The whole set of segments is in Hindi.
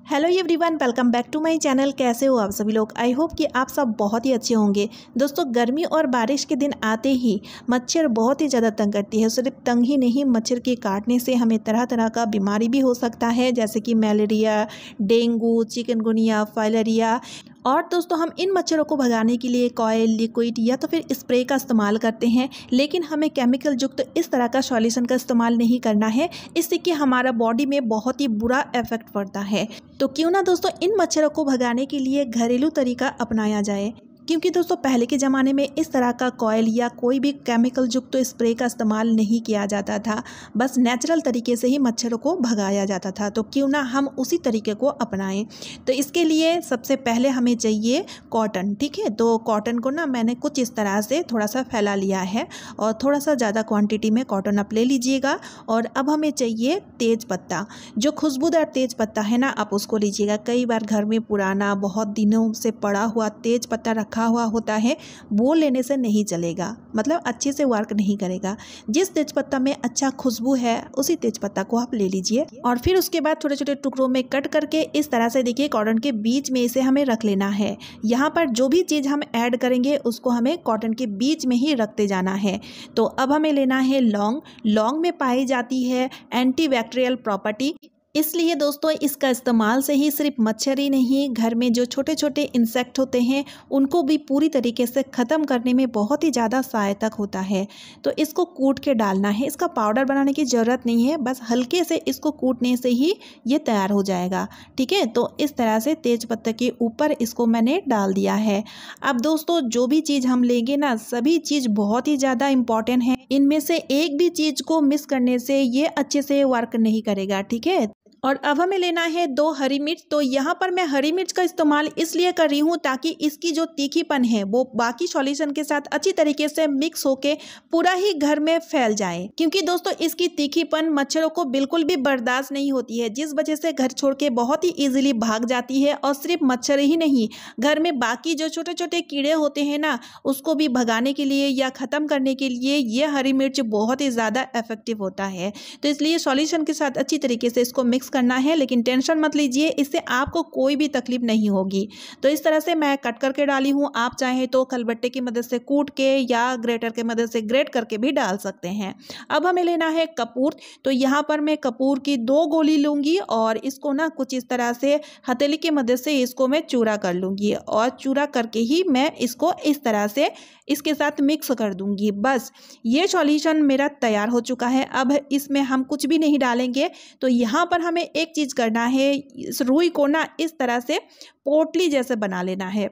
Hello everyone, welcome back to my channel. कैसे हो आप सभी लोग? आई होप कि आप सब बहुत ही अच्छे होंगे। दोस्तों, गर्मी और बारिश के दिन आते ही मच्छर बहुत ही ज़्यादा तंग करती है। सिर्फ तंग ही नहीं, मच्छर के काटने से हमें तरह तरह का बीमारी भी हो सकता है, जैसे कि मलेरिया, डेंगू, चिकनगुनिया, फाइलेरिया। और दोस्तों, हम इन मच्छरों को भगाने के लिए कॉयल, लिक्विड या तो फिर स्प्रे का इस्तेमाल करते हैं, लेकिन हमें केमिकल युक्त इस तरह का सॉल्यूशन का इस्तेमाल नहीं करना है। इससे कि हमारा बॉडी में बहुत ही बुरा इफेक्ट पड़ता है। तो क्यों ना दोस्तों इन मच्छरों को भगाने के लिए घरेलू तरीका अपनाया जाए, क्योंकि दोस्तों पहले के ज़माने में इस तरह का कॉयल या कोई भी केमिकल युक्त स्प्रे का इस्तेमाल नहीं किया जाता था। बस नेचुरल तरीके से ही मच्छरों को भगाया जाता था। तो क्यों ना हम उसी तरीके को अपनाएं। तो इसके लिए सबसे पहले हमें चाहिए कॉटन। ठीक है, तो कॉटन को ना मैंने कुछ इस तरह से थोड़ा सा फैला लिया है और थोड़ा सा ज़्यादा क्वान्टिटी में कॉटन आप ले लीजिएगा। और अब हमें चाहिए तेज पत्ता। जो खुशबूदार तेज पत्ता है ना, आप उसको लीजिएगा। कई बार घर में पुराना बहुत दिनों से पड़ा हुआ तेज पत्ता रखा हुआ होता है, वो लेने से नहीं चलेगा, मतलब अच्छे से वर्क नहीं करेगा। जिस तेजपत्ता में अच्छा खुशबू है उसी तेजपत्ता को आप ले लीजिए। और फिर उसके बाद छोटे छोटे टुकड़ों में कट करके इस तरह से देखिए कॉटन के बीच में इसे हमें रख लेना है। यहाँ पर जो भी चीज़ हम ऐड करेंगे उसको हमें कॉटन के बीच में ही रखते जाना है। तो अब हमें लेना है लौंग। लौंग में पाई जाती है एंटीबैक्टीरियल प्रॉपर्टी, इसलिए दोस्तों इसका इस्तेमाल से ही सिर्फ मच्छर ही नहीं, घर में जो छोटे छोटे इंसेक्ट होते हैं उनको भी पूरी तरीके से ख़त्म करने में बहुत ही ज़्यादा सहायक होता है। तो इसको कूट के डालना है, इसका पाउडर बनाने की ज़रूरत नहीं है, बस हल्के से इसको कूटने से ही ये तैयार हो जाएगा। ठीक है, तो इस तरह से तेज पत्ते के ऊपर इसको मैंने डाल दिया है। अब दोस्तों जो भी चीज़ हम लेंगे ना, सभी चीज़ बहुत ही ज़्यादा इम्पॉर्टेंट है। इनमें से एक भी चीज़ को मिस करने से ये अच्छे से वर्क नहीं करेगा। ठीक है, और अब हमें लेना है 2 हरी मिर्च। तो यहाँ पर मैं हरी मिर्च का इस्तेमाल इसलिए कर रही हूँ ताकि इसकी जो तीखीपन है वो बाकी सॉल्यूशन के साथ अच्छी तरीके से मिक्स होके पूरा ही घर में फैल जाए, क्योंकि दोस्तों इसकी तीखीपन मच्छरों को बिल्कुल भी बर्दाश्त नहीं होती है, जिस वजह से घर छोड़ के बहुत ही ईजिली भाग जाती है। और सिर्फ मच्छर ही नहीं, घर में बाकी जो छोटे छोटे कीड़े होते हैं ना, उसको भी भगाने के लिए या ख़त्म करने के लिए ये हरी मिर्च बहुत ही ज़्यादा इफेक्टिव होता है। तो इसलिए सॉल्यूशन के साथ अच्छी तरीके से इसको मिक्स करना है, लेकिन टेंशन मत लीजिए, इससे आपको कोई भी तकलीफ नहीं होगी। तो इस तरह से मैं कट करके डाली हूँ। आप चाहें तो खलबट्टे की मदद से कूट के या ग्रेटर की मदद से ग्रेट करके भी डाल सकते हैं। अब हमें लेना है कपूर। तो यहाँ पर मैं कपूर की 2 गोली लूँगी और इसको ना कुछ इस तरह से हथेली की मदद से इसको मैं चूरा कर लूँगी। और चूरा करके ही मैं इसको इस तरह से इसके साथ मिक्स कर दूँगी। बस ये सॉल्यूशन मेरा तैयार हो चुका है। अब इसमें हम कुछ भी नहीं डालेंगे। तो यहाँ पर हमें एक चीज़ करना है, इस रुई को ना इस तरह से पोटली जैसे बना लेना है।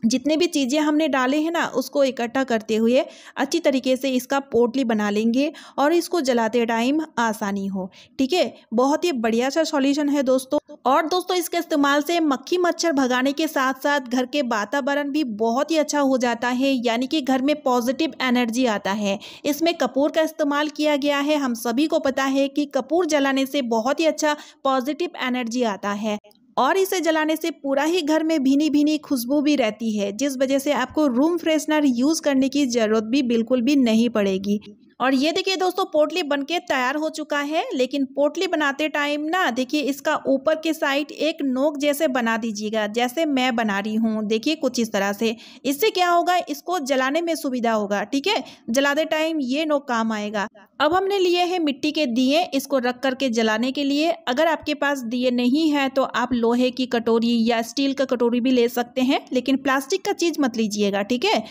जितने भी चीज़ें हमने डाले हैं ना, उसको इकट्ठा करते हुए अच्छी तरीके से इसका पोटली बना लेंगे और इसको जलाते टाइम आसानी हो। ठीक है, बहुत ही बढ़िया सा सॉल्यूशन है दोस्तों। और दोस्तों इसके इस्तेमाल से मक्खी मच्छर भगाने के साथ साथ घर के वातावरण भी बहुत ही अच्छा हो जाता है, यानी कि घर में पॉजिटिव एनर्जी आता है। इसमें कपूर का इस्तेमाल किया गया है। हम सभी को पता है कि कपूर जलाने से बहुत ही अच्छा पॉजिटिव एनर्जी आता है और इसे जलाने से पूरा ही घर में भीनी भीनी खुशबू भी रहती है, जिस वजह से आपको रूम फ्रेशनर यूज़ करने की ज़रूरत भी बिल्कुल भी नहीं पड़ेगी। और ये देखिए दोस्तों, पोटली बनके तैयार हो चुका है। लेकिन पोटली बनाते टाइम ना देखिए इसका ऊपर के साइड एक नोक जैसे बना दीजिएगा, जैसे मैं बना रही हूँ। देखिए कुछ इस तरह से, इससे क्या होगा, इसको जलाने में सुविधा होगा। ठीक है, जलाते टाइम ये नोक काम आएगा। अब हमने लिए हैं मिट्टी के दिए, इसको रख करके जलाने के लिए। अगर आपके पास दिए नहीं है तो आप लोहे की कटोरी या स्टील का कटोरी भी ले सकते हैं, लेकिन प्लास्टिक का चीज़ मत लीजिएगा। ठीक है,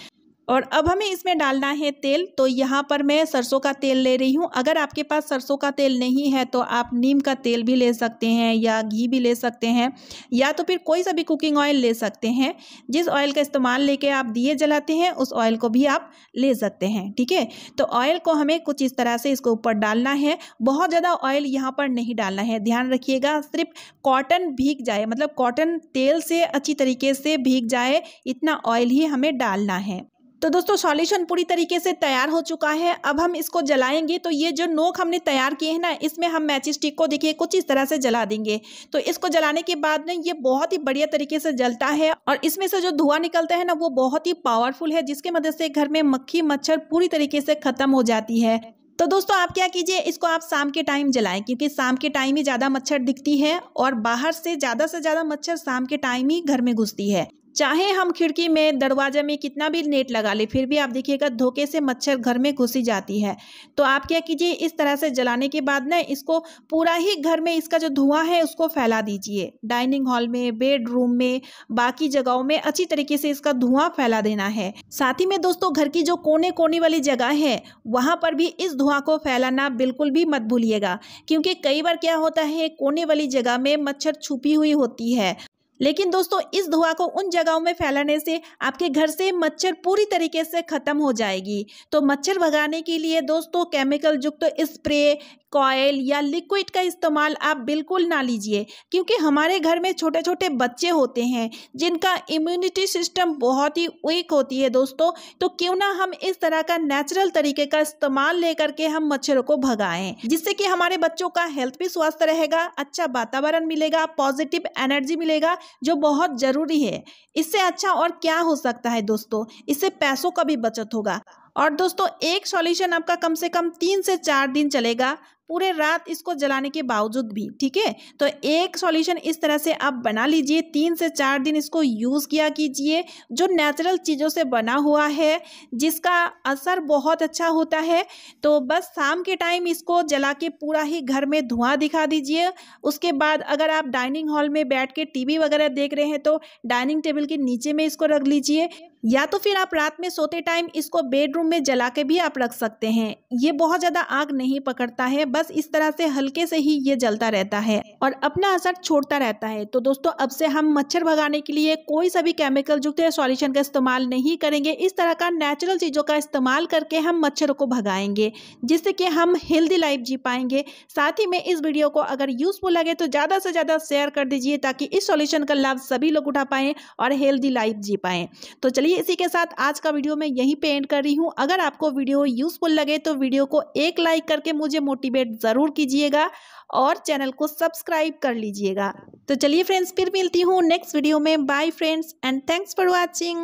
और अब हमें इसमें डालना है तेल। तो यहाँ पर मैं सरसों का तेल ले रही हूँ। अगर आपके पास सरसों का तेल नहीं है तो आप नीम का तेल भी ले सकते हैं या घी भी ले सकते हैं, या तो फिर कोई सा भी कुकिंग ऑयल ले सकते हैं। जिस ऑयल का इस्तेमाल लेके आप दिए जलाते हैं उस ऑयल को भी आप ले सकते हैं। ठीक है, तो ऑयल को हमें कुछ इस तरह से इसको ऊपर डालना है। बहुत ज़्यादा ऑयल यहाँ पर नहीं डालना है, ध्यान रखिएगा। सिर्फ कॉटन भीग जाए, मतलब कॉटन तेल से अच्छी तरीके से भीग जाए, इतना ऑयल ही हमें डालना है। तो दोस्तों सॉल्यूशन पूरी तरीके से तैयार हो चुका है। अब हम इसको जलाएंगे। तो ये जो नोक हमने तैयार किए हैं ना, इसमें हम मैचिक स्टिक को देखिए कुछ इस तरह से जला देंगे। तो इसको जलाने के बाद ना ये बहुत ही बढ़िया तरीके से जलता है और इसमें से जो धुआं निकलता है ना, वो बहुत ही पावरफुल है, जिसके मदद से घर में मक्खी मच्छर पूरी तरीके से खत्म हो जाती है। तो दोस्तों आप क्या कीजिए, इसको आप शाम के टाइम जलाएं, क्योंकि शाम के टाइम ही ज़्यादा मच्छर दिखती है और बाहर से ज़्यादा मच्छर शाम के टाइम ही घर में घुसती है। चाहे हम खिड़की में दरवाजे में कितना भी नेट लगा ले, फिर भी आप देखिएगा धोखे से मच्छर घर में घुसी जाती है। तो आप क्या कीजिए, इस तरह से जलाने के बाद ना इसको पूरा ही घर में इसका जो धुआं है उसको फैला दीजिए। डाइनिंग हॉल में, बेडरूम में, बाकी जगहों में अच्छी तरीके से इसका धुआं फैला देना है। साथ ही में दोस्तों घर की जो कोने कोने वाली जगह है वहां पर भी इस धुआं को फैलाना बिल्कुल भी मत भूलिएगा, क्योंकि कई बार क्या होता है, कोने वाली जगह में मच्छर छुपी हुई होती है। लेकिन दोस्तों इस धुआं को उन जगहों में फैलाने से आपके घर से मच्छर पूरी तरीके से खत्म हो जाएगी। तो मच्छर भगाने के लिए दोस्तों केमिकल युक्त स्प्रे, कॉयल या लिक्विड का इस्तेमाल आप बिल्कुल ना लीजिए, क्योंकि हमारे घर में छोटे छोटे बच्चे होते हैं जिनका इम्यूनिटी सिस्टम बहुत ही वीक होती है दोस्तों। तो क्यों ना हम इस तरह का नेचुरल तरीके का इस्तेमाल लेकर के हम मच्छरों को भगाएं, जिससे कि हमारे बच्चों का हेल्थ भी स्वस्थ रहेगा, अच्छा वातावरण मिलेगा, पॉजिटिव एनर्जी मिलेगा, जो बहुत जरूरी है। इससे अच्छा और क्या हो सकता है दोस्तों, इससे पैसों का भी बचत होगा। और दोस्तों एक सॉल्यूशन आपका कम से कम 3 से 4 दिन चलेगा, पूरे रात इसको जलाने के बावजूद भी, ठीक है। तो एक सॉल्यूशन इस तरह से आप बना लीजिए, 3 से 4 दिन इसको यूज़ किया कीजिए, जो नेचुरल चीज़ों से बना हुआ है, जिसका असर बहुत अच्छा होता है। तो बस शाम के टाइम इसको जला के पूरा ही घर में धुआं दिखा दीजिए। उसके बाद अगर आप डाइनिंग हॉल में बैठ के टीवी वगैरह देख रहे हैं तो डाइनिंग टेबल के नीचे में इसको रख लीजिए, या तो फिर आप रात में सोते टाइम इसको बेडरूम में जला के भी आप रख सकते हैं। ये बहुत ज़्यादा आग नहीं पकड़ता है, बस इस तरह से हल्के से ही ये जलता रहता है और अपना असर छोड़ता रहता है। तो दोस्तों अब से हम मच्छर भगाने के लिए कोई सा भी केमिकल युक्त सॉल्यूशन का इस्तेमाल नहीं करेंगे। इस तरह का नेचुरल चीज़ों का इस्तेमाल करके हम मच्छरों को भगाएंगे, जिससे कि हम हेल्दी लाइफ जी पाएंगे। साथ ही में इस वीडियो को अगर यूजफुल लगे तो ज़्यादा से ज़्यादा शेयर कर दीजिए, ताकि इस सॉल्यूशन का लाभ सभी लोग उठा पाएं और हेल्दी लाइफ जी पाएं। तो चलिए इसी के साथ आज का वीडियो मैं यहीं पे एंड कर रही हूँ। अगर आपको वीडियो यूजफुल लगे तो वीडियो को एक लाइक करके मुझे मोटिवेट जरूर कीजिएगा और चैनल को सब्सक्राइब कर लीजिएगा। तो चलिए फ्रेंड्स, फिर मिलती हूँ नेक्स्ट वीडियो में। Bye friends and thanks for watching.